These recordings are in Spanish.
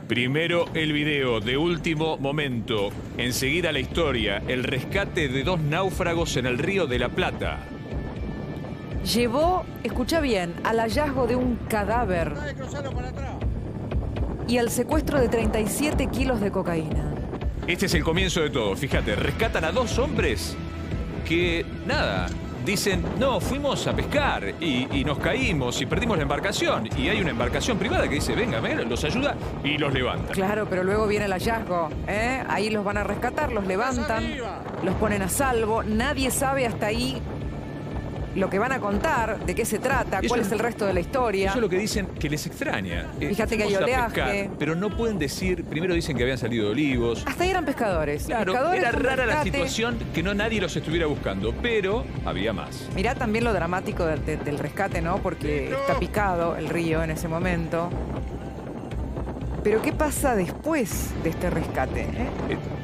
Primero el video de último momento, enseguida la historia, el rescate de 2 náufragos en el Río de la Plata. Llevó, escucha bien, al hallazgo de un cadáver y al secuestro de 37 kilos de cocaína. Este es el comienzo de todo, fíjate, rescatan a 2 hombres que, nada, dicen, no, fuimos a pescar y nos caímos y perdimos la embarcación. Y hay una embarcación privada que dice, venga, los ayuda y los levanta. Claro, pero luego viene el hallazgo, ¿eh? Ahí los van a rescatar, los levantan, los ponen a salvo. Nadie sabe hasta ahí lo que van a contar, de qué se trata, cuál es el resto de la historia. Eso es lo que dicen que les extraña. Fíjate que hay Fuimos a oleaje. pescar, pero no pueden decir, primero dicen que habían salido de Olivos. Hasta ahí eran pescadores. Claro, Pescadores, era un rara la rescate. situación que no nadie los estuviera buscando, pero había más. Mirá también lo dramático del rescate, ¿no? Porque está picado el río en ese momento. Pero ¿qué pasa después de este rescate?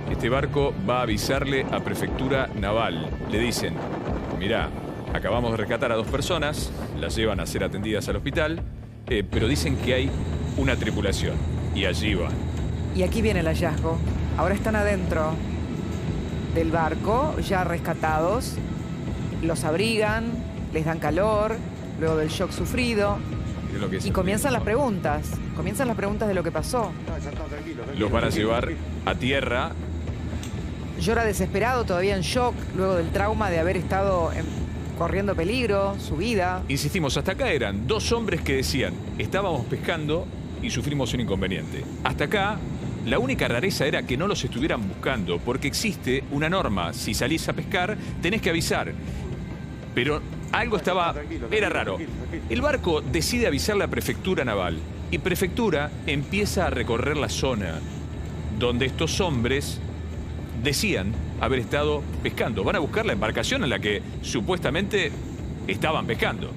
Este barco va a avisarle a Prefectura Naval. Le dicen, mirá, acabamos de rescatar a 2 personas, las llevan a ser atendidas al hospital, pero dicen que hay una tripulación y allí van. Y aquí viene el hallazgo. Ahora están adentro del barco, ya rescatados. Los abrigan, les dan calor, luego del shock sufrido. Es lo que es Y el comienzan las ritmo. preguntas. Comienzan las preguntas de lo que pasó. Los van a llevar a tierra. Llora desesperado, todavía en shock, luego del trauma de haber estado corriendo peligro, su vida. Insistimos, hasta acá eran 2 hombres que decían, estábamos pescando y sufrimos un inconveniente. Hasta acá, la única rareza era que no los estuvieran buscando, porque existe una norma, si salís a pescar, tenés que avisar. Pero algo era raro. El barco decide avisarle a Prefectura Naval, y Prefectura empieza a recorrer la zona donde estos hombres decían haber estado pescando. Van a buscar la embarcación en la que supuestamente estaban pescando.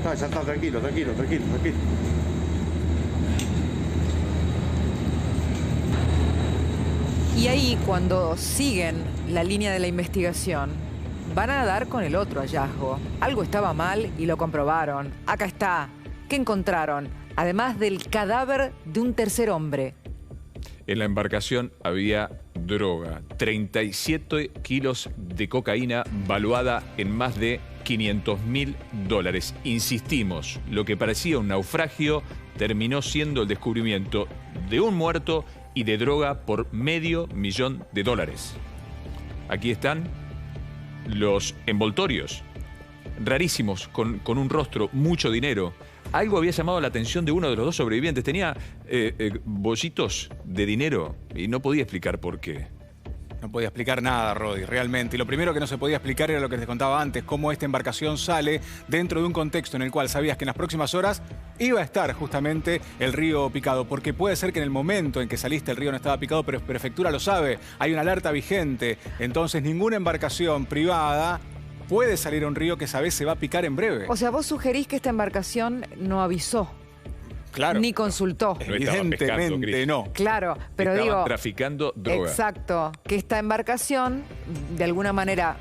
Ya está, tranquilo. Y ahí, cuando siguen la línea de la investigación, van a dar con el otro hallazgo. Algo estaba mal y lo comprobaron. Acá está. ¿Qué encontraron? Además del cadáver de un tercer hombre. En la embarcación había droga, 37 kilos de cocaína valuada en más de $500.000. Insistimos, lo que parecía un naufragio terminó siendo el descubrimiento de un muerto y de droga por $500.000. Aquí están los envoltorios, rarísimos, con un rostro, mucho dinero. Algo había llamado la atención de uno de los 2 sobrevivientes. Tenía bollitos de dinero y no podía explicar por qué. No podía explicar nada, Rodi, realmente. Y lo primero que no se podía explicar era lo que te contaba antes, cómo esta embarcación sale dentro de un contexto en el cual sabías que en las próximas horas iba a estar justamente el río picado. Porque puede ser que en el momento en que saliste el río no estaba picado, pero Prefectura lo sabe. Hay una alerta vigente. Entonces ninguna embarcación privada puede salir a un río que sabés se va a picar en breve. O sea, vos sugerís que esta embarcación no avisó, Claro. ni consultó. No estaban pescando, Evidentemente Cris. no. Claro, pero Estaban digo... traficando droga. Exacto, que esta embarcación de alguna manera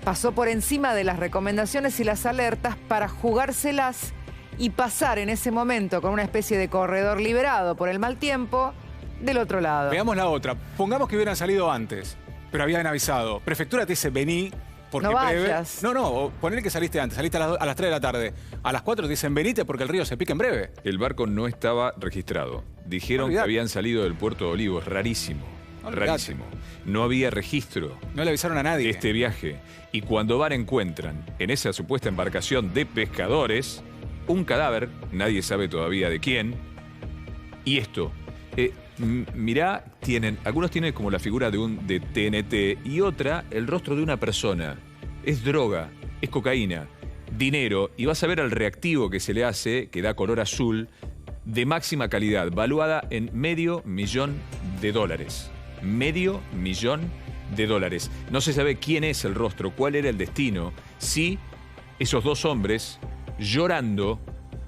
pasó por encima de las recomendaciones y las alertas para jugárselas y pasar en ese momento con una especie de corredor liberado por el mal tiempo del otro lado. Veamos la otra. Pongamos que hubieran salido antes, pero habían avisado. Prefectura te dice, vení. Porque No vayas. No, poner que saliste antes, saliste a las 3 de la tarde. A las 4 te dicen, venite porque el río se pica en breve. El barco no estaba registrado. Dijeron que Olvidate. habían salido del puerto de Olivos. Rarísimo. Olvidate. Rarísimo. No había registro No le avisaron a nadie. de este viaje. Y cuando van encuentran en esa supuesta embarcación de pescadores un cadáver, nadie sabe todavía de quién. Y esto, mirá, algunos tienen como la figura de TNT y otra el rostro de una persona. Es droga, es cocaína, dinero, y vas a ver el reactivo que se le hace, que da color azul, de máxima calidad, valuada en $500.000. $500.000. No se sabe quién es el rostro, cuál era el destino. Sí, esos 2 hombres llorando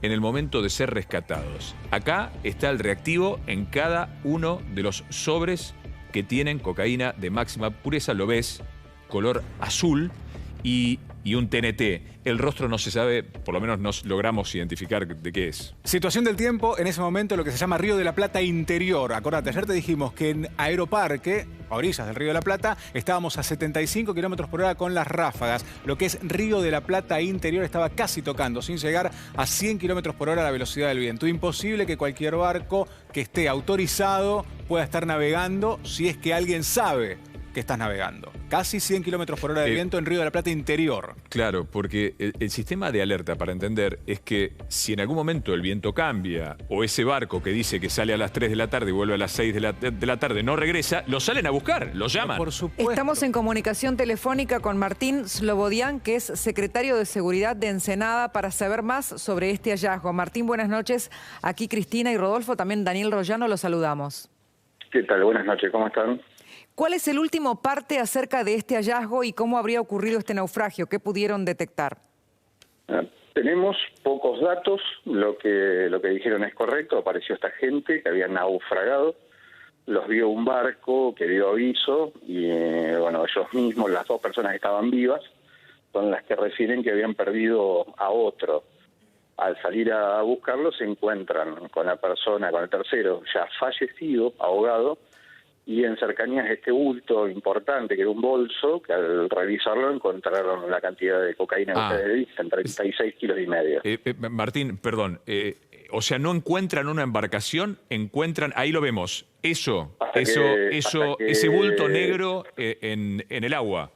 en el momento de ser rescatados. Acá está el reactivo en cada uno de los sobres que tienen cocaína de máxima pureza. Lo ves, color azul. Y y un TNT. El rostro no se sabe, por lo menos no logramos identificar de qué es. Situación del tiempo, en ese momento lo que se llama Río de la Plata interior. Acordate, ayer te dijimos que en Aeroparque, a orillas del Río de la Plata, estábamos a 75 kilómetros por hora con las ráfagas. Lo que es Río de la Plata interior estaba casi tocando, sin llegar a 100 kilómetros por hora la velocidad del viento. Imposible que cualquier barco que esté autorizado pueda estar navegando si es que alguien sabe que estás navegando. Casi 100 kilómetros por hora de viento en Río de la Plata interior. Claro, porque el sistema de alerta, para entender, es que si en algún momento el viento cambia o ese barco que dice que sale a las 3 de la tarde y vuelve a las 6 de la tarde no regresa, lo salen a buscar, lo llaman. Por supuesto. Estamos en comunicación telefónica con Martín Slobodian, que es secretario de Seguridad de Ensenada, para saber más sobre este hallazgo. Martín, buenas noches. Aquí Cristina y Rodolfo, también Daniel Royano, los saludamos. ¿Qué tal? Buenas noches, ¿cómo están? ¿Cuál es el último parte acerca de este hallazgo y cómo habría ocurrido este naufragio? ¿Qué pudieron detectar? Tenemos pocos datos, lo que dijeron es correcto, apareció esta gente que había naufragado, los vio un barco que dio aviso y bueno, ellos mismos, las dos personas que estaban vivas, son las que refieren que habían perdido a otro. Al salir a buscarlo se encuentran con la persona, con el tercero ya fallecido, ahogado, y en cercanías este bulto importante, que era un bolso, que al revisarlo encontraron la cantidad de cocaína que ustedes dicen, 36 kilos y medio. Martín, perdón, o sea, no encuentran una embarcación, encuentran, ahí lo vemos, ese bulto negro en el agua.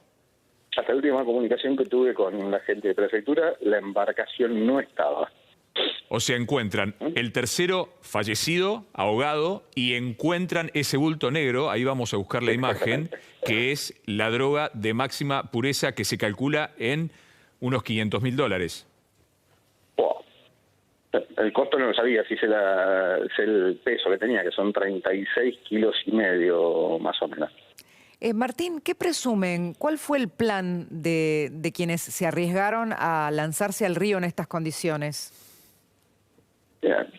Hasta la última comunicación que tuve con la gente de prefectura, la embarcación no estaba. O sea, encuentran el tercero fallecido, ahogado, y encuentran ese bulto negro, ahí vamos a buscar la imagen, que es la droga de máxima pureza que se calcula en unos $500.000. Wow. El costo no lo sabía, sí sé el peso que tenía, que son 36 kilos y medio más o menos. Martín, ¿qué presumen? ¿Cuál fue el plan de quienes se arriesgaron a lanzarse al río en estas condiciones?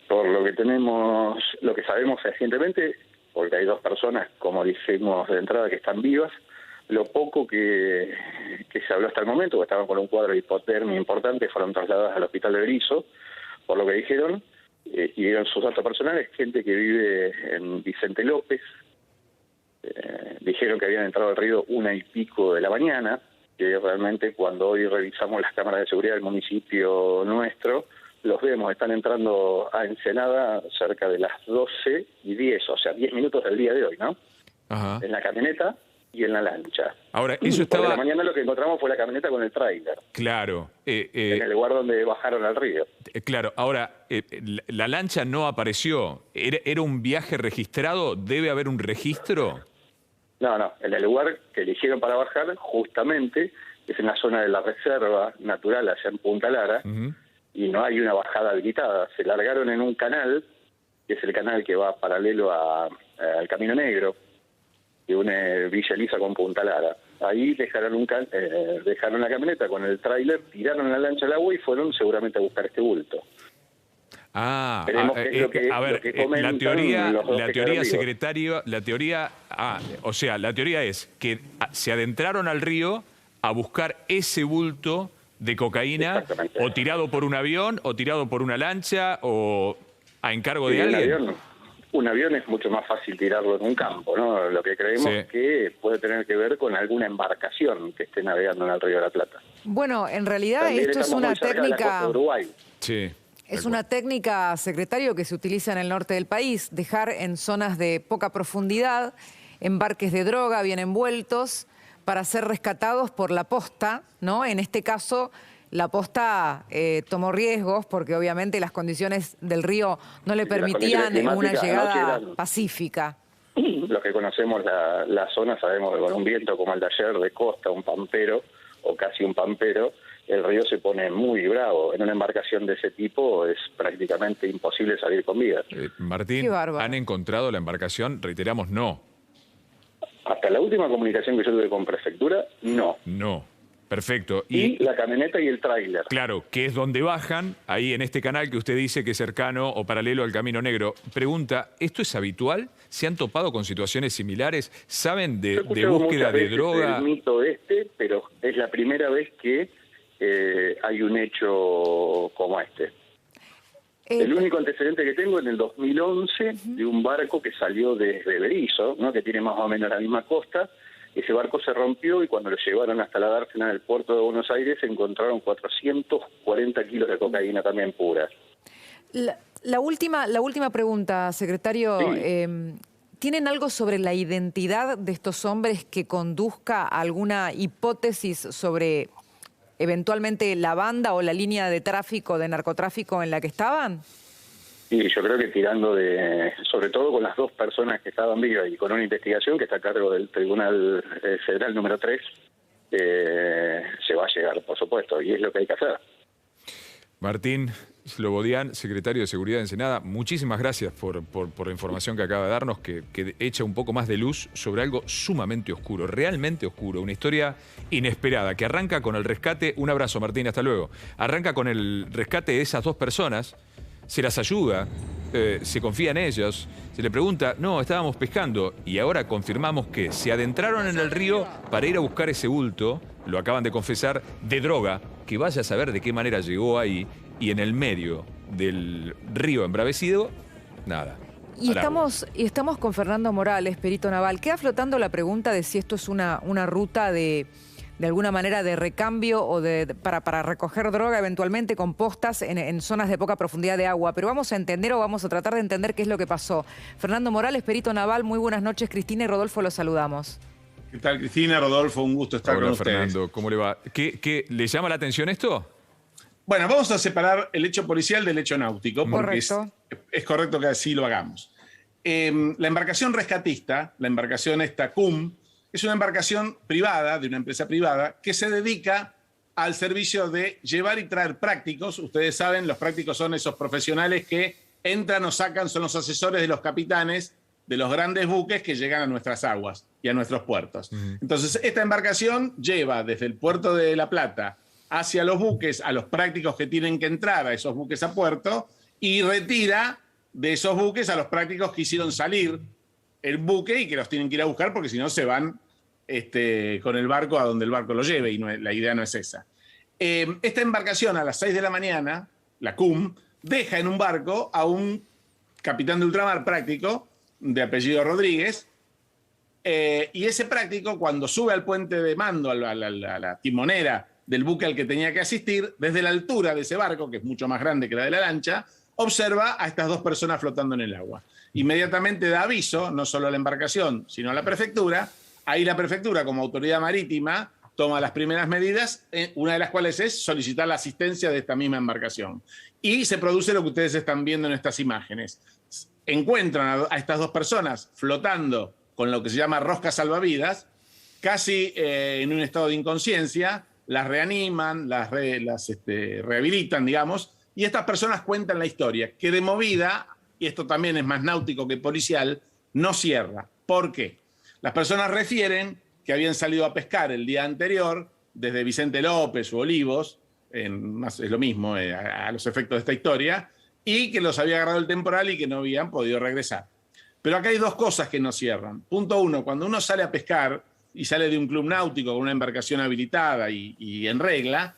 Por lo que tenemos, lo que sabemos recientemente, porque hay dos personas, como dijimos de entrada, que están vivas, lo poco que se habló hasta el momento, que estaban con un cuadro de hipotermia importante, fueron trasladadas al hospital de Berisso, por lo que dijeron, y dieron sus datos personales, gente que vive en Vicente López, dijeron que habían entrado al río 1:00 de la mañana, que realmente cuando hoy revisamos las cámaras de seguridad del municipio nuestro, los vemos, están entrando a Ensenada cerca de las 12:10, o sea, 10 minutos del día de hoy, ¿no? Ajá. En la camioneta y en la lancha. Ahora, eso estaba... Por la mañana lo que encontramos fue la camioneta con el tráiler. Claro. En el lugar donde bajaron al río. Claro, ahora, la lancha no apareció. ¿Era un viaje registrado? ¿Debe haber un registro? No, en el lugar que eligieron para bajar, justamente, es en la zona de la reserva natural, allá en Punta Lara, y no hay una bajada habilitada. Se largaron en un canal, que es el canal que va paralelo al Camino Negro, que une Villa Elisa con Punta Lara. Ahí dejaron la camioneta con el tráiler, tiraron la lancha al agua y fueron seguramente a buscar este bulto. La teoría, secretario, la teoría es que se adentraron al río a buscar ese bulto de cocaína, o tirado por un avión, o tirado por una lancha, o a encargo de alguien. Un avión es mucho más fácil tirarlo en un campo, ¿no? Lo que creemos que puede tener que ver con alguna embarcación que esté navegando en el Río de la Plata. Bueno, en realidad también esto es una técnica... Sí. Es una técnica, secretario, que se utiliza en el norte del país, dejar en zonas de poca profundidad embarques de droga bien envueltos para ser rescatados por la posta, ¿no? En este caso, la posta tomó riesgos porque obviamente las condiciones del río no le permitían una llegada pacífica. Los que conocemos la zona sabemos que con un viento como el de ayer de costa, un pampero o casi un pampero, el río se pone muy bravo. En una embarcación de ese tipo es prácticamente imposible salir con vida. Martín, ¿han encontrado la embarcación? Reiteramos, no. Hasta la última comunicación que yo tuve con prefectura, no. No. Perfecto. Y la camioneta y el tráiler. Claro, que es donde bajan, ahí en este canal que usted dice que es cercano o paralelo al Camino Negro. Pregunta, ¿esto es habitual? ¿Se han topado con situaciones similares? ¿Saben de búsqueda de droga? El mito pero es la primera vez que hay un hecho como este. El único antecedente que tengo en el 2011 de un barco que salió desde Berisso, ¿no?, que tiene más o menos la misma costa. Ese barco se rompió y cuando lo llevaron hasta la dársena en el puerto de Buenos Aires encontraron 440 kilos de cocaína también pura. La última pregunta, secretario. Sí. ¿Tienen algo sobre la identidad de estos hombres que conduzca a alguna hipótesis sobre eventualmente la banda o la línea de tráfico, de narcotráfico en la que estaban? Sí, yo creo que tirando sobre todo con las dos personas que estaban vivas y con una investigación que está a cargo del Tribunal Federal número 3, se va a llegar, por supuesto, y es lo que hay que hacer. Martín Slobodian, secretario de Seguridad de Ensenada, muchísimas gracias por la información que acaba de darnos, que echa un poco más de luz sobre algo sumamente oscuro, realmente oscuro, una historia inesperada, que arranca con el rescate. Un abrazo, Martín, hasta luego. Arranca con el rescate de esas dos personas, se las ayuda, se confía en ellos, se le pregunta, no, estábamos pescando, y ahora confirmamos que se adentraron en el río para ir a buscar ese bulto, lo acaban de confesar, de droga, que vaya a saber de qué manera llegó ahí, y en el medio del río embravecido, nada. Y estamos con Fernando Morales, perito naval. Queda flotando la pregunta de si esto es una ruta de alguna manera de recambio o para recoger droga eventualmente con postas en zonas de poca profundidad de agua. Pero vamos a tratar de entender qué es lo que pasó. Fernando Morales, perito naval, muy buenas noches. Cristina y Rodolfo los saludamos. ¿Qué tal, Cristina? Rodolfo, un gusto estar con ustedes. Fernando, ¿cómo le va? ¿Qué le llama la atención esto? Bueno, vamos a separar el hecho policial del hecho náutico, porque es correcto que así lo hagamos. La embarcación rescatista, la embarcación esta CUM, es una embarcación privada, de una empresa privada, que se dedica al servicio de llevar y traer prácticos. Ustedes saben, los prácticos son esos profesionales que entran o sacan, son los asesores de los capitanes de los grandes buques que llegan a nuestras aguas y a nuestros puertos. Entonces, esta embarcación lleva desde el puerto de La Plata hacia los buques, a los prácticos que tienen que entrar a esos buques a puerto, y retira de esos buques a los prácticos que hicieron salir el buque y que los tienen que ir a buscar porque si no se van con el barco a donde el barco lo lleve, y la idea no es esa. Esta embarcación a las 6 de la mañana, la CUM, deja en un barco a un capitán de ultramar práctico de apellido Rodríguez, y ese práctico, cuando sube al puente de mando, a la timonera del buque al que tenía que asistir, desde la altura de ese barco, que es mucho más grande que la de la lancha, observa a estas dos personas flotando en el agua. Inmediatamente da aviso, no solo a la embarcación, sino a la prefectura. Ahí la prefectura, como autoridad marítima, toma las primeras medidas, una de las cuales es solicitar la asistencia de esta misma embarcación. Y se produce lo que ustedes están viendo en estas imágenes. Encuentran a estas dos personas flotando con lo que se llama rosca salvavidas, casi en un estado de inconsciencia, las reaniman, las rehabilitan, digamos, y estas personas cuentan la historia, que de movida, y esto también es más náutico que policial, no cierra. ¿Por qué? Las personas refieren que habían salido a pescar el día anterior desde Vicente López o Olivos, es lo mismo a los efectos de esta historia, y que los había agarrado el temporal y que no habían podido regresar. Pero acá hay dos cosas que no cierran. Punto uno, cuando uno sale a pescar y sale de un club náutico con una embarcación habilitada y en regla,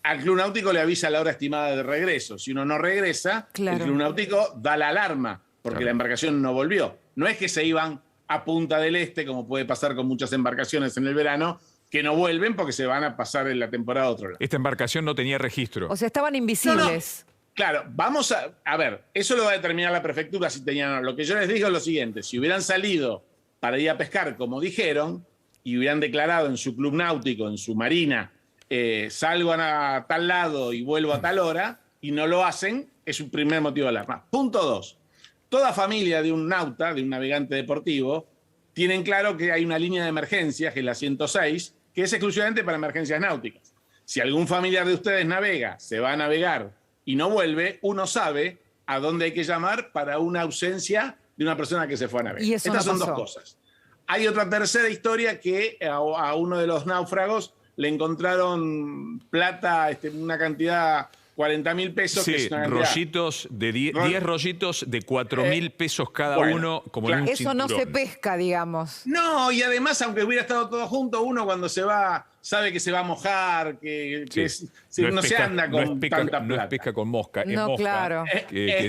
al club náutico le avisa la hora estimada de regreso. Si uno no regresa, el club náutico da la alarma, porque la embarcación no volvió. No es que se iban a Punta del Este, como puede pasar con muchas embarcaciones en el verano, que no vuelven porque se van a pasar en la temporada a otro lado. Esta embarcación no tenía registro. O sea, estaban invisibles. No. Claro, vamos a ver, eso lo va a determinar la prefectura si tenían o no. Lo que yo les digo es lo siguiente: si hubieran salido para ir a pescar, como dijeron, y hubieran declarado en su club náutico, en su marina, salgo a tal lado y vuelvo a tal hora, y no lo hacen, es un primer motivo de alarma. Punto 2. Toda familia de un nauta, de un navegante deportivo, tienen claro que hay una línea de emergencia, que es la 106, que es exclusivamente para emergencias náuticas. Si algún familiar de ustedes navega, se va a navegar y no vuelve, uno sabe a dónde hay que llamar para una ausencia de una persona que se fue a navegar. Y eso Estas no son pasó. dos cosas. Hay otra tercera historia, que a uno de los náufragos le encontraron plata, una cantidad, 40.000 pesos. Sí, que es una rollitos de 10 rollitos de 4.000 pesos cada uno, como en un Eso no cinturón. se pesca, digamos. No, y además, aunque hubiera estado todo junto, uno cuando se va sabe que se va a mojar, que no se anda con tanta plata. No es pesca con mosca, es No, mosca. claro.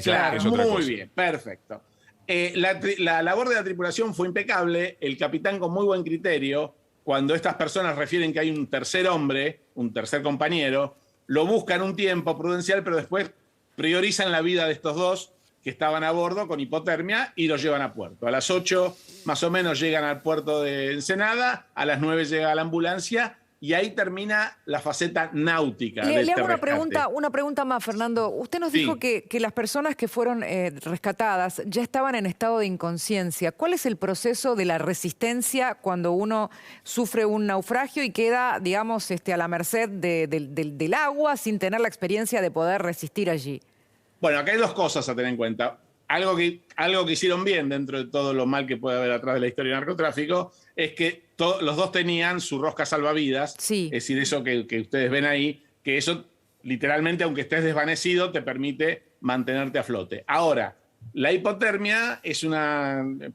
Claro, es otra muy cosa. bien, perfecto. La labor de la tripulación fue impecable, el capitán con muy buen criterio, cuando estas personas refieren que hay un tercer hombre, un tercer compañero, lo buscan un tiempo prudencial, pero después priorizan la vida de estos dos que estaban a bordo con hipotermia y los llevan a puerto. A las 8 más o menos llegan al puerto de Ensenada, a las 9 llega la ambulancia y ahí termina la faceta náutica. Le hago rescate. una pregunta más, Fernando. Usted nos dijo que las personas que fueron rescatadas ya estaban en estado de inconsciencia. ¿Cuál es el proceso de la resistencia cuando uno sufre un naufragio y queda, digamos, a la merced del agua sin tener la experiencia de poder resistir allí? Bueno, acá hay dos cosas a tener en cuenta. Algo que hicieron bien dentro de todo lo mal que puede haber atrás de la historia del narcotráfico es que los dos tenían su rosca salvavidas, sí. Es decir, eso que ustedes ven ahí, que eso literalmente, aunque estés desvanecido, te permite mantenerte a flote. Ahora, la hipotermia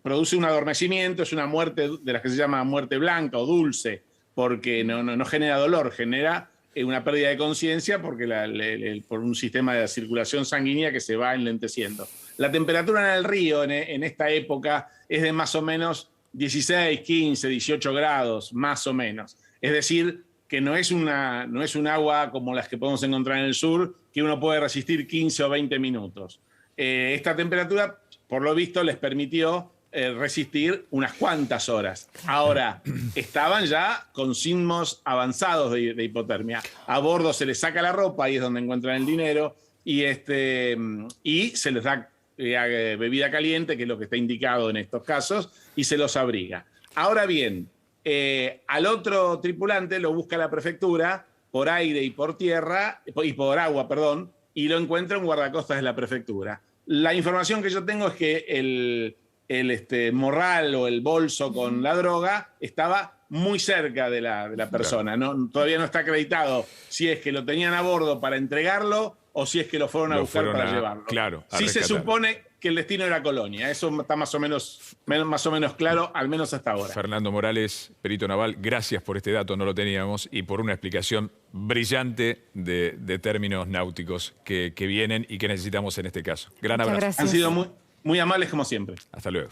produce un adormecimiento, es una muerte de las que se llama muerte blanca o dulce, porque no genera dolor, genera una pérdida de conciencia porque por un sistema de circulación sanguínea que se va enlenteciendo. La temperatura en el río en esta época es de más o menos 16, 15, 18 grados, más o menos. Es decir, que no es un agua como las que podemos encontrar en el sur, que uno puede resistir 15 o 20 minutos. Esta temperatura, por lo visto, les permitió resistir unas cuantas horas. Ahora, estaban ya con signos avanzados de hipotermia. A bordo se les saca la ropa, ahí es donde encuentran el dinero, y se les da bebida caliente, que es lo que está indicado en estos casos, y se los abriga. Ahora bien, al otro tripulante lo busca la prefectura por aire y por tierra, y por agua, perdón, y lo encuentra un guardacostas de la prefectura. La información que yo tengo es que el morral o el bolso con la droga estaba muy cerca de la persona. Todavía no está acreditado si es que lo tenían a bordo para entregarlo o si es que lo fueron a buscar para llevarlo. Claro, sí se supone que el destino era Colonia. Eso está más o menos claro, al menos hasta ahora. Fernando Morales, perito naval, gracias por este dato, no lo teníamos, y por una explicación brillante de términos náuticos que vienen y que necesitamos en este caso. Gran abrazo. Gracias. Han sido muy amables como siempre. Hasta luego.